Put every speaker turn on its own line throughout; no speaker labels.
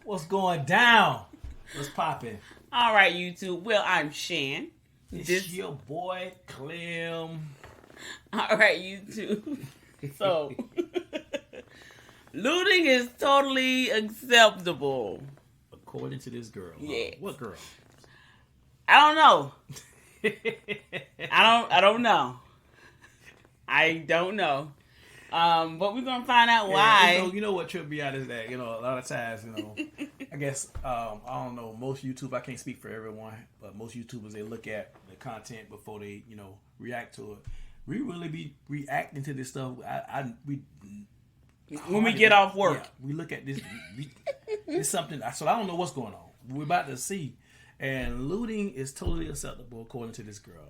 What's going down? What's popping?
All right, YouTube. Well, I'm Shan.
It's your boy Clem.
All right, YouTube. So, looting is totally acceptable.
According to this girl.
Yes.
What girl?
I don't know. I don't know. I don't know. But we're gonna find out why.
You know what tripped me out is that, a lot of times, I guess, I don't know, most YouTube, I can't speak for everyone, but most YouTubers, they look at the content before they, react to it. We really be reacting to this stuff.
When we get off work.
Yeah, we look at this. It's something, so I don't know what's going on. We're about to see. And looting is totally acceptable according to this girl.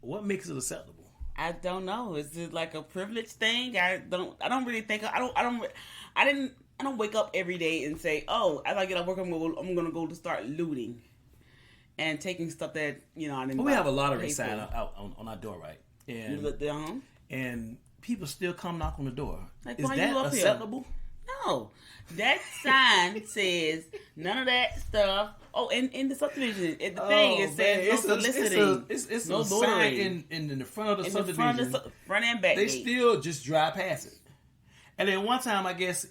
What makes it acceptable?
I don't know. Is it like a privilege thing? I don't really think. I don't wake up every day and say, "Oh, as I get off work, I'm gonna go to start looting and taking stuff that I didn't."
Well, we have a lottery sign out on our door, right?
And
and people still come knock on the door.
Like,
is
why
that
you up
acceptable?
Here? No, that sign says none of that stuff. Oh, in the subdivision, the thing it says no soliciting.
It's
no
a sign in the front of the subdivision.
Front and back.
They still just drive past it. And then one time, I guess,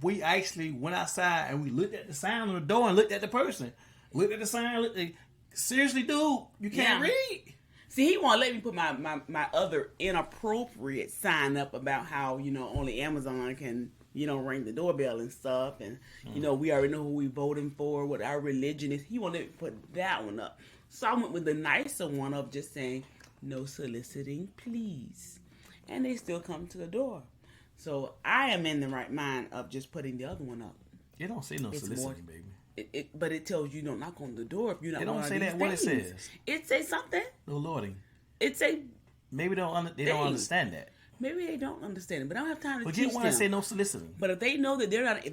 we actually went outside and we looked at the sign on the door and looked at the person. Looked at the sign. Seriously, dude, you can't read.
See, he won't let me put my other inappropriate sign up about how, only Amazon can, ring the doorbell and stuff. And, we already know who we voting for, what our religion is. He won't let me put that one up. So I went with the nicer one of just saying, no soliciting, please. And they still come to the door. So I am in the right mind of just putting the other one up.
It don't say no soliciting, baby.
But it tells you don't knock on the door if you're not.
It don't say that.
Things.
What it says?
It say something.
No lording.
It say.
Maybe they don't understand that.
Maybe they don't understand it, but I don't have time to
teach
them.
But you want to say no soliciting.
But if they know that they're not, if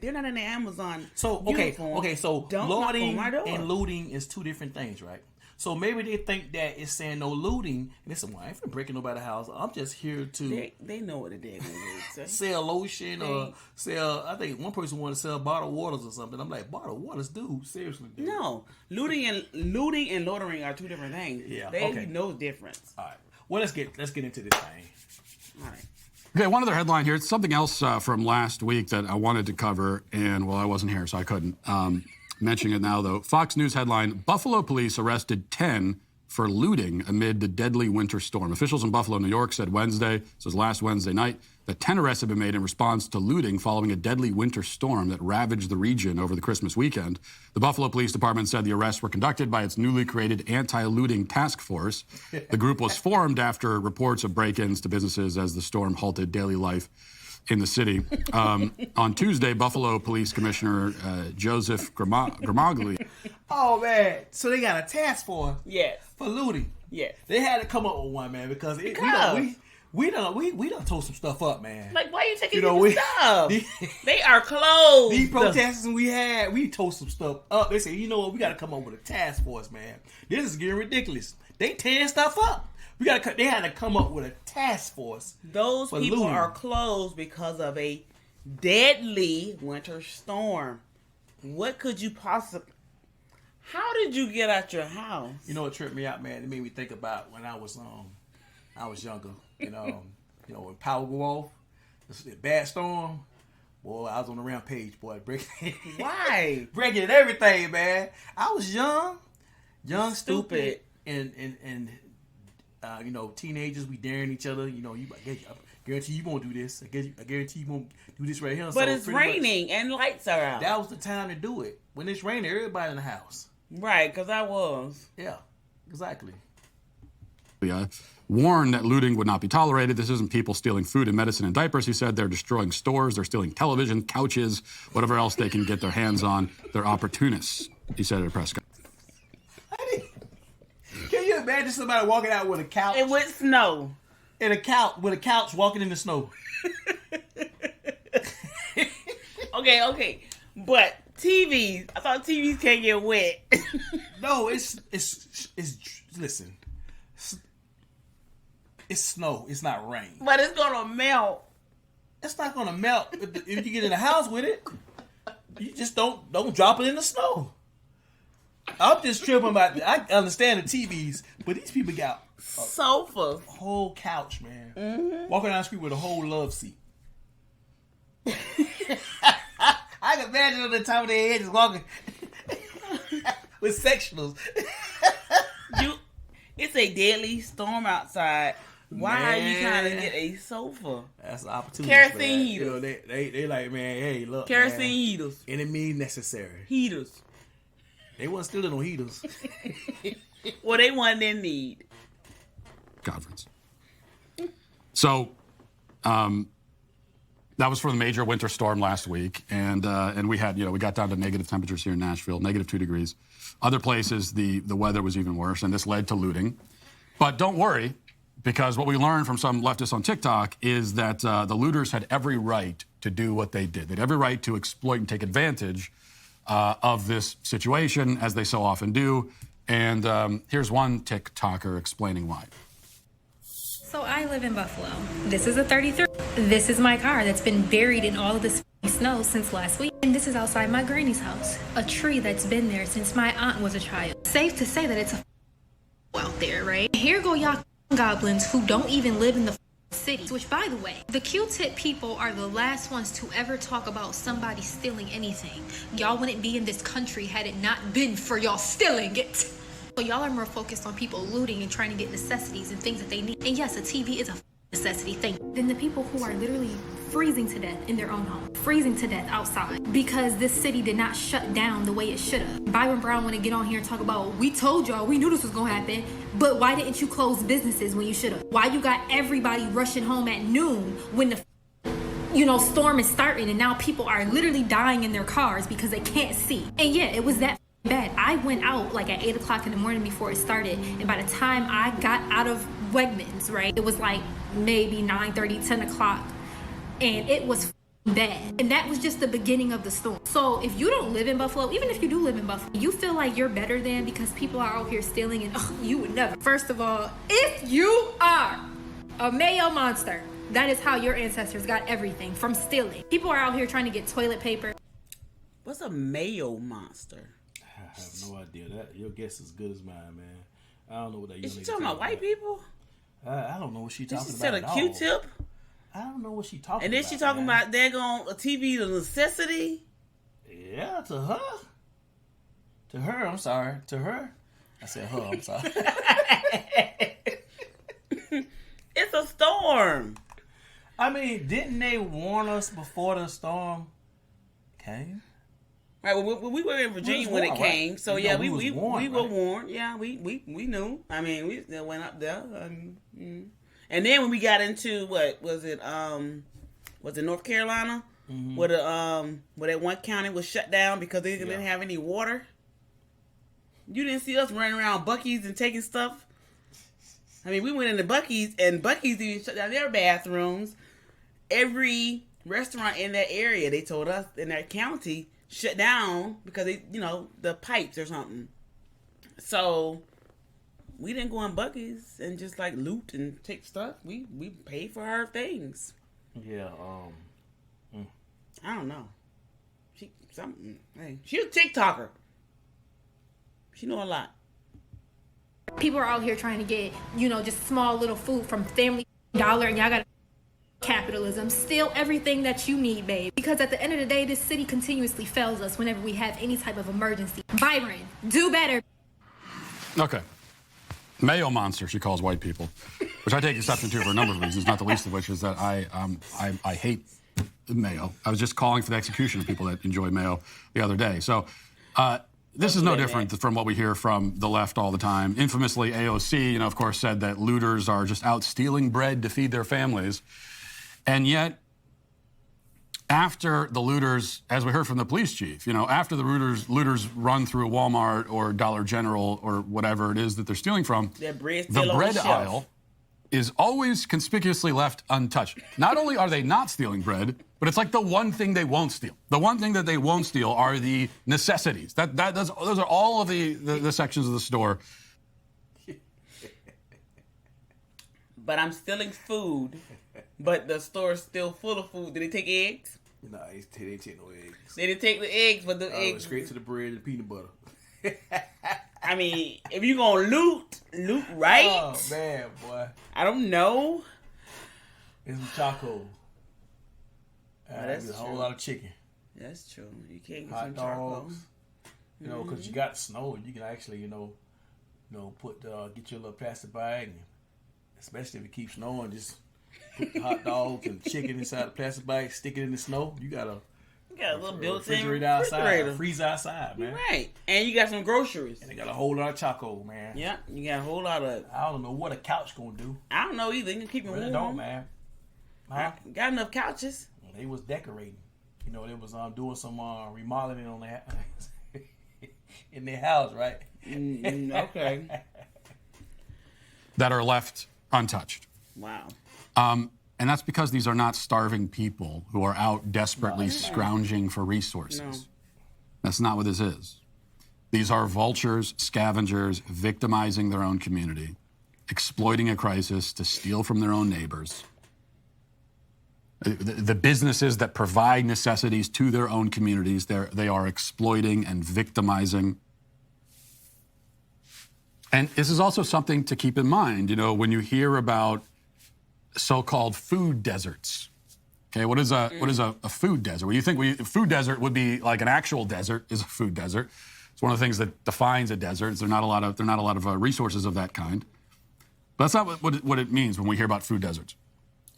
they're not in the Amazon,
so
uniform,
so lording and looting is two different things, right? So maybe they think that it's saying no looting, and they say, "Well, I ain't breaking nobody's house. I'm just here to."
They know what they're going to say.
Sell lotion or sell. I think one person wanted to sell bottled waters or something. I'm like, bottled waters, dude. Seriously, dude.
No, looting and loitering are two different things.
Yeah,
they know the difference.
All right. Well, let's get into this thing.
All right.
Okay, one other headline here. It's something else from last week that I wanted to cover, and I wasn't here, so I couldn't. Mentioning it now, though. Fox News headline, Buffalo police arrested 10 for looting amid the deadly winter storm. Officials in Buffalo, New York said Wednesday, this was last Wednesday night, that 10 arrests have been made in response to looting following a deadly winter storm that ravaged the region over the Christmas weekend. The Buffalo Police Department said the arrests were conducted by its newly created anti-looting task force. The group was formed after reports of break-ins to businesses as the storm halted daily life in the city. On Tuesday, Buffalo Police Commissioner Joseph Gramaglia.
Oh, man. So they got a task force for looting.
Yes.
They had to come up with one, man, because we done tore some stuff up, man.
Like, why are you taking stuff? They are closed.
These protesters we tore some stuff up. They said, you know what, we got to come up with a task force, man. This is getting ridiculous. They tearing stuff up. They had to come up with a task force.
Those people looting. Are closed because of a deadly winter storm. What could you possibly... How did you get out your house?
You know what tripped me out, man? It made me think about when I was younger. When power go off, it's a bad storm. Boy, I was on the rampage, boy.
Why?
Breaking everything, man. I was young, stupid, and teenagers, we daring each other. I guarantee you won't do this. I guarantee you won't do this right here.
But it's raining and lights are out.
That was the time to do it. When it's raining, everybody in the house.
Right, because I was.
Yeah, exactly.
Warned that looting would not be tolerated. This isn't people stealing food and medicine and diapers. He said they're destroying stores. They're stealing television, couches, whatever else they can get their hands on. They're opportunists, he said at a press conference.
Can you imagine somebody walking out with a couch?
And with snow.
And a couch walking in the snow.
Okay. But TVs, I thought TVs can't get wet.
No, it's listen. It's snow. It's not rain.
But it's gonna melt.
It's not gonna melt if you get in the house with it. You just don't drop it in the snow. I'm just tripping about. I understand the TVs, but these people got
sofa,
whole couch, man. Walking down the street with a whole love seat. I can imagine on the top of their head just walking with sectionals.
It's a deadly storm outside. Why are you trying to get a sofa?
That's an opportunity.
Kerosene heaters.
You know, they like, man, hey, look,
kerosene
man,
heaters.
Any means necessary.
Heaters.
They wasn't stealing no heaters.
Well, they wasn't in need.
Conference. So, that was for the major winter storm last week, and we had, we got down to negative temperatures here in Nashville, -2 degrees. Other places, the weather was even worse, and this led to looting. But don't worry, because what we learned from some leftists on TikTok is that the looters had every right to do what they did. They had every right to exploit and take advantage of this situation, as they so often do. And here's one TikToker explaining why.
So I live in Buffalo. This is a 33. This is my car that's been buried in all of this snow since last week. And this is outside my granny's house. A tree that's been there since my aunt was a child. Safe to say that it's a out there, right? Here go y'all goblins who don't even live in the city. Which, by the way, the Q-tip people are the last ones to ever talk about somebody stealing anything. Y'all wouldn't be in this country had it not been for y'all stealing it. So y'all are more focused on people looting and trying to get necessities and things that they need. And yes, a TV is a necessity thing. Than the people who are literally freezing to death in their own home, freezing to death outside because this city did not shut down the way it should have. Byron Brown want to get on here and talk about, we told y'all, we knew this was going to happen, but why didn't you close businesses when you should have? Why you got everybody rushing home at noon when the storm is starting and now people are literally dying in their cars because they can't see? And yeah, it was that bad. I went out like at 8 o'clock in the morning before it started, and by the time I got out of Wegmans, right, it was like maybe 9:30, 10 o'clock, and it was bad. And that was just the beginning of the storm. So if you don't live in Buffalo, even if you do live in Buffalo, you feel like you're better than because people are out here stealing, and you would never. First of all, if you are a Mayo monster, that is how your ancestors got everything, from stealing. People are out here trying to get toilet paper.
What's a Mayo monster?
I have no idea. That your guess is as good as mine, man. I don't know what that.
Is she talking about white people?
I don't know what she talking
Did she
about.
said a Q-tip?
I don't know what she talking about.
And then she talking about daggone a TV, the necessity.
Yeah, to her. To her, I'm sorry. To her, I said her. I'm sorry.
It's a storm.
I mean, didn't they warn us before the storm came?
Right, well, we were in Virginia when it came, right? So yeah, we were warned. Yeah, we knew. I mean, we still went up there, and then when we got into what was it? Was it North Carolina? Mm-hmm. Where that one county was shut down because they didn't have any water. You didn't see us running around Buc-ee's and taking stuff. I mean, we went into Buc-ee's and Buc-ee's didn't shut down their bathrooms. Every restaurant in that area, they told us in that county, shut down because they, the pipes or something. So we didn't go in Buc-ee's and just like loot and take stuff. We paid for our things.
Yeah.
I don't know. She a TikToker. She know a lot.
People are out here trying to get, just small little food from Family Dollar, and y'all got capitalism, steal everything that you need, babe. Because at the end of the day, this city continuously fails us whenever we have any type of emergency. Byron, do better.
Okay. Mayo monster, she calls white people, which I take exception to for a number of reasons, not the least of which is that I hate mayo. I was just calling for the execution of people that enjoy mayo the other day. So this is no different from what we hear from the left all the time. Infamously, AOC, of course, said that looters are just out stealing bread to feed their families. And yet, after the looters, as we heard from the police chief, after the looters run through a Walmart or Dollar General or whatever it is that they're stealing from,
the
bread aisle is always conspicuously left untouched. Not only are they not stealing bread, but it's like the one thing they won't steal. The one thing that they won't steal are the necessities. Those are all of the sections of the store.
But I'm stealing food. But the store's still full of food. Did they take eggs?
Nah, they didn't take no eggs.
They didn't take the eggs, but the
Went
eggs.
straight to the bread and peanut butter.
I mean, if you gonna loot right.
Oh man, boy.
I don't know.
It's some charcoal.
That's
a whole
true.
lot of chicken.
That's true. You can't get
Hot
some charcoal.
dogs. You know, because you got snow, you can actually, put get your little plastic bag, and especially if it keeps snowing, just put the hot dogs and chicken inside the plastic bag, stick it in the snow. You got a
little built-in
refrigerator outside,
refrigerator.
freezer outside, man.
Right, and you got some groceries.
And they got a whole lot of charcoal, man.
Yeah, you got a whole lot of.
I don't know what a couch gonna do.
I don't know either. You can keep it
Really
warm.
don't, man. Huh?
Got enough couches.
They was decorating. They was doing some remodeling on their in their house, right?
Okay.
That are left untouched.
Wow.
And that's because these are not starving people who are out desperately scrounging for resources.
No.
That's not what this is. These are vultures, scavengers, victimizing their own community, exploiting a crisis to steal from their own neighbors. The businesses that provide necessities to their own communities, they are exploiting and victimizing. And this is also something to keep in mind, when you hear about so-called food deserts. Okay, what is a food desert? Well, you think a food desert would be like an actual desert is a food desert. It's one of the things that defines a desert. There are not a lot of resources of that kind. But that's not what it means when we hear about food deserts.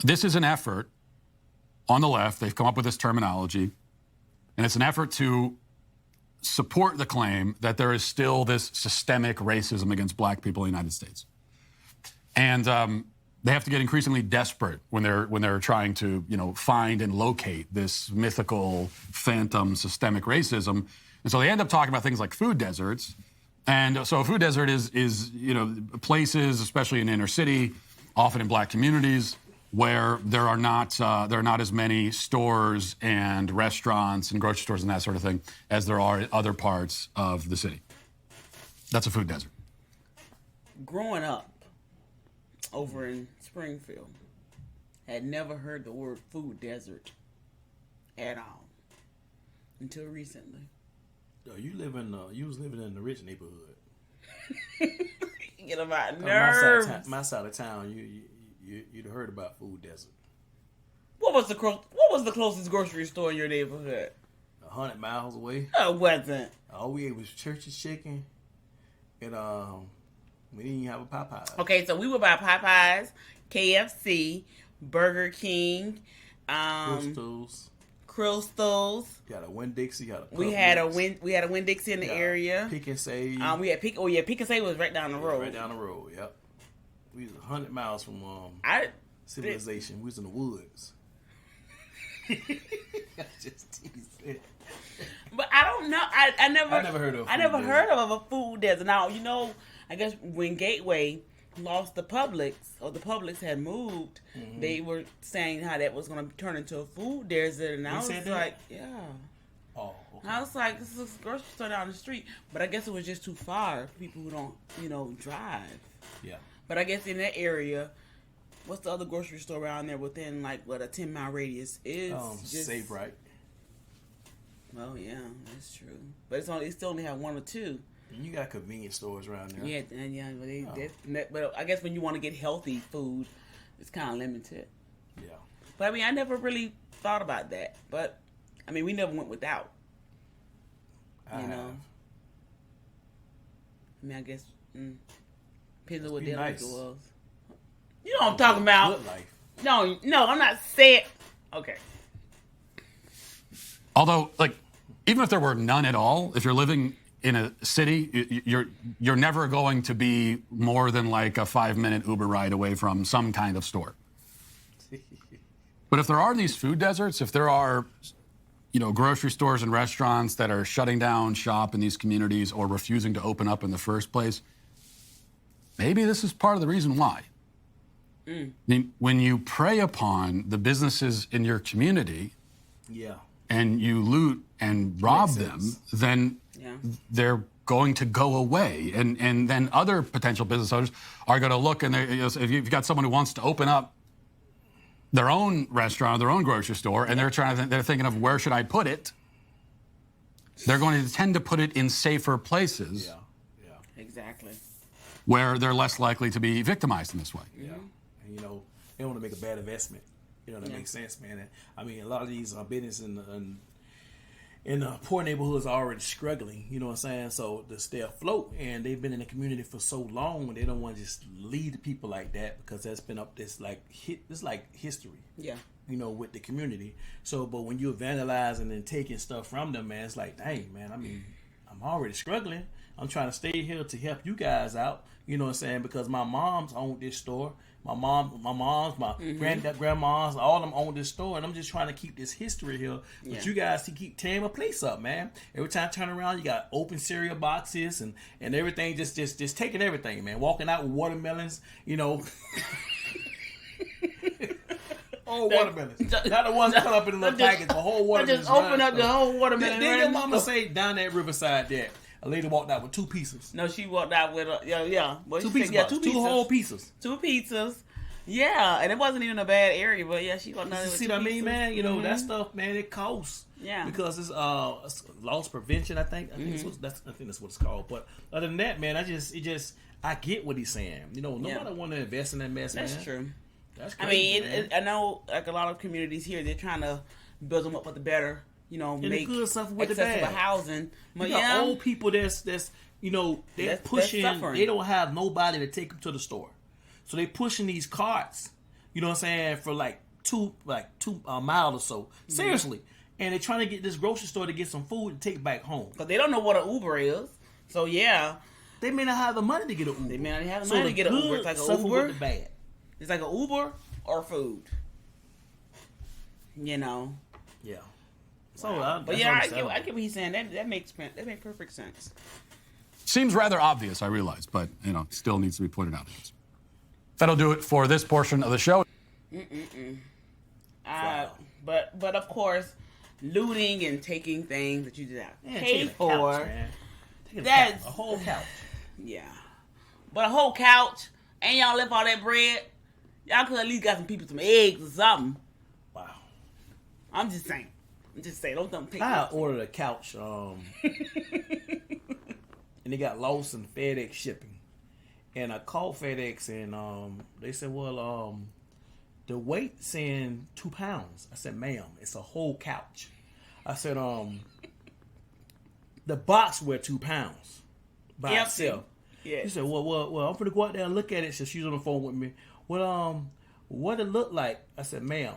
This is an effort on the left. They've come up with this terminology, and it's an effort to support the claim that there is still this systemic racism against black people in the United States. And they have to get increasingly desperate when they're trying to, find and locate this mythical phantom systemic racism. And so they end up talking about things like food deserts. And so a food desert is places, especially in inner city, often in black communities, where there are not as many stores and restaurants and grocery stores and that sort of thing as there are in other parts of the city. That's a food desert.
Growing up over in Springfield, had never heard the word food desert at all until recently.
You was living in the rich neighborhood.
Get on my nerves.
My side of town, you'd heard about food desert.
What was the closest grocery store in your neighborhood?
100 miles away.
No, it wasn't.
All we ate was Church's chicken, and we didn't even have a Popeyes.
Okay, so we would buy Popeyes, KFC, Burger King, Krystals.
Got a Winn-Dixie.
We had a Winn-Dixie in the area.
Pick and Save.
We had Pick and Save was right down the road.
Right down the road. Yep. We was 100 miles from civilization. We was in the woods. Just teasing.
But I don't know. I never
heard of.
heard of a food desert. Now I guess when Gateway lost the Publix, or the Publix had moved, they were saying how that was going to turn into a food desert, and I was like, yeah.
Oh. Okay.
I was like, this is a grocery store down the street, but I guess it was just too far for people who don't, drive.
Yeah.
But I guess in that area, what's the other grocery store around there within a 10-mile radius is?
Save Right.
Oh yeah, that's true. But it still only have one or two.
You got convenience stores around there.
Yeah, but I guess when you want to get healthy food, it's kind of limited.
Yeah.
But I never really thought about that. But we never went without. I guess depends on what their life was. You know what I'm talking about?
Good life.
No, I'm not saying. Okay.
Although, even if there were none at all, if you're living in a city, you're never going to be more than a 5-minute Uber ride away from some kind of store. But if there are these food deserts, if there are, grocery stores and restaurants that are shutting down shop in these communities or refusing to open up in the first place, maybe this is part of the reason why. When you prey upon the businesses in your community, and you loot and rob them, then they're going to go away. And then other potential business owners are going to look, and if you've got someone who wants to open up their own restaurant, their own grocery store, and they're thinking of where should I put it. They're going to tend to put it in safer places.
Yeah.
Exactly.
Where they're less likely to be victimized in this way.
Yeah. And, they don't want to make a bad investment. That makes sense, man. And, I mean, a lot of these businesses in poor neighborhoods are already struggling, you know what I'm saying? So to stay afloat, and they've been in the community for so long, they don't want to just lead the people like that, because that's been up this like history.
Yeah.
With the community. So, but when you're vandalizing and taking stuff from them, man, it's like, dang, man, I mean, I'm already struggling. I'm trying to stay here to help you guys out, you know what I'm saying? Because my mom's owned this store. My grandmas, all of them own this store, and I'm just trying to keep this history here. But you guys keep tearing my place up, man. Every time I turn around, you got open cereal boxes and everything, just taking everything, man. Walking out with watermelons, whole watermelons. Not the ones cut up in the little package, the whole watermelon.
Just open up the whole watermelon.
Did your mama say down that riverside there, a lady walked out with 2 pieces?
No, she walked out with
Well, 2 pieces. 2 whole pieces.
2 pizzas. Yeah, and it wasn't even a bad area, but yeah, she walked out with 2
See what I mean, man? That stuff, man, it costs.
Yeah.
Because it's loss prevention, I think. I think that's what it's called. But other than that, man, I get what he's saying. Nobody want to invest in that mess, man.
That's true.
That's crazy,
I know, like a lot of communities here, they're trying to build them up with the better,
and
make
the good stuff with
accessible
the bad.
housing. But
you got old people that's they're pushing. They don't have nobody to take them to the store, so they pushing these carts. You know what I'm saying, for like two miles or so. Seriously, and they're trying to get this grocery store to get some food to take back home.
Because they don't know what an Uber is. So yeah,
they may not have the money to get an Uber.
They may not have the money to get an Uber. It's like an Uber.
With the bad.
It's like an Uber or food.
Yeah. So,
but yeah, I get what he's saying. That makes perfect sense.
Seems rather obvious, I realize, but still needs to be pointed out. That'll do it for this portion of the show.
Wow.
But of course, looting and taking things that you did not pay for.
Couch, man.
That's
a whole couch.
Yeah, but a whole couch, and y'all left all that bread. Y'all could at least got some people some eggs or something.
Wow.
I'm just saying. Don't take.
I ordered a couch, and they got lost in FedEx shipping. And I called FedEx, and they said, well, the weight saying 2 pounds. I said, ma'am, it's a whole couch. I said, the box weighed 2 pounds by itself.
Yeah.
He said, well, I'm gonna go out there and look at it. So she's on the phone with me. Well, what it look like? I said, ma'am,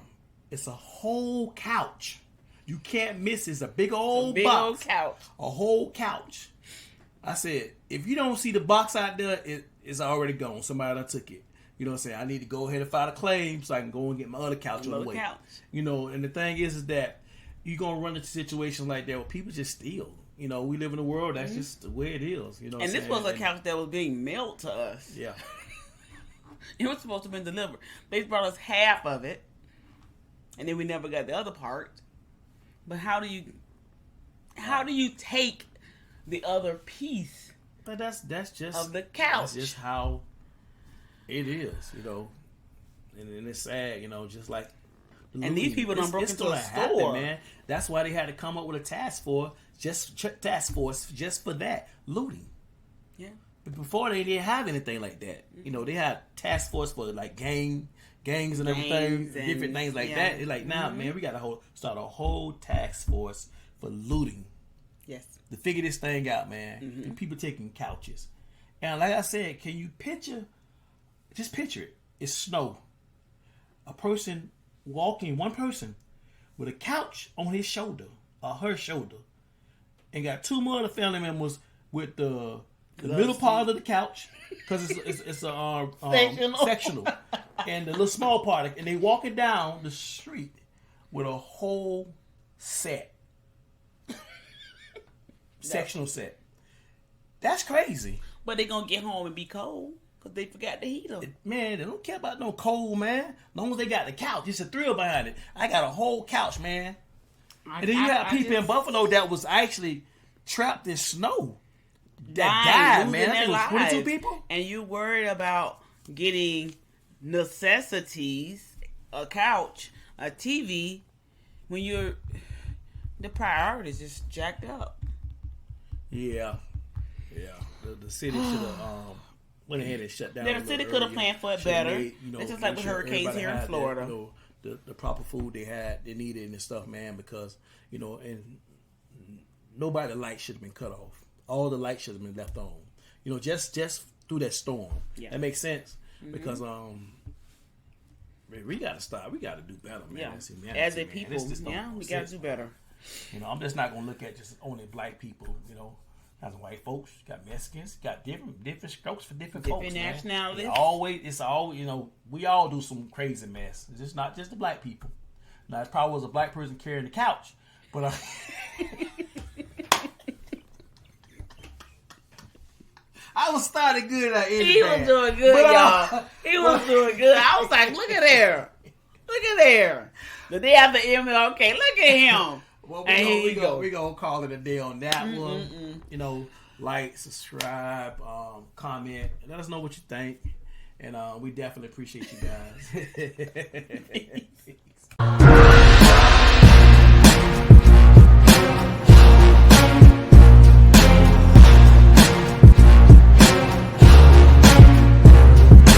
it's a whole couch. You can't miss it. It's a big old box.
Couch.
A whole couch. I said, if you don't see the box out there, it's already gone. Somebody done took it. You know what I'm saying? I need to go ahead and file a claim so I can go and get my other couch on the way. And the thing is that you're going to run into situations like that where people just steal. We live in a world that's just the way it is. And
this was a couch that was being mailed to us.
Yeah.
It was supposed to have been delivered. They brought us half of it, and then we never got the other part. But how do you take the other piece?
But that's just
of the couch.
That's just how it is, and it's sad, just like.
And these people done broke into a store,
man. That's why they had to come up with a task force just for that looting.
Yeah.
But before they didn't have anything like that. They had task force for like gangs and everything, different things like that. It's like, now, man, we got to start a whole task force for looting.
Yes.
To figure this thing out, man. And people taking couches. And like I said, can you just picture it. It's snow. A person walking, one person with a couch on his shoulder or her shoulder, and got 2 more other family members with the middle part of the couch, because it's a sectional, and the little small part, and they walking down the street with a whole set, sectional set. That's crazy.
But they gonna get home and be cold because they forgot to heat them.
Man, they don't care about no cold, man. As long as they got the couch, it's a thrill behind it. I got a whole couch, man. And then you have people in Buffalo that was actually trapped in snow. That died, man. I think it was 22 people.
And you worried about getting necessities a couch, a TV, when the priorities just jacked up.
Yeah. The city should have went ahead and shut down.
The city could have planned for it better. It's just like with hurricanes here in Florida.
The proper food they needed and stuff, man, because, and nobody light should have been cut off. All the light should have been left on. Just through that storm. Yeah. That makes sense. Mm-hmm. Because we gotta stop. We gotta do better, man.
Yeah. As a people, we gotta do better.
I'm just not gonna look at just only black people, Got some white folks, got Mexicans, got different strokes for different folks. Different
nationalities.
It's always, we all do some crazy mess. It's just not just the black people. Now, it probably was a black person carrying the couch, but I was starting good.
He was doing good, y'all. He was doing good. I was like, look at there. The day after MLK, look at him.
Well, we're going to call it a day on that one. Like, subscribe, comment. Let us know what you think. And we definitely appreciate you guys.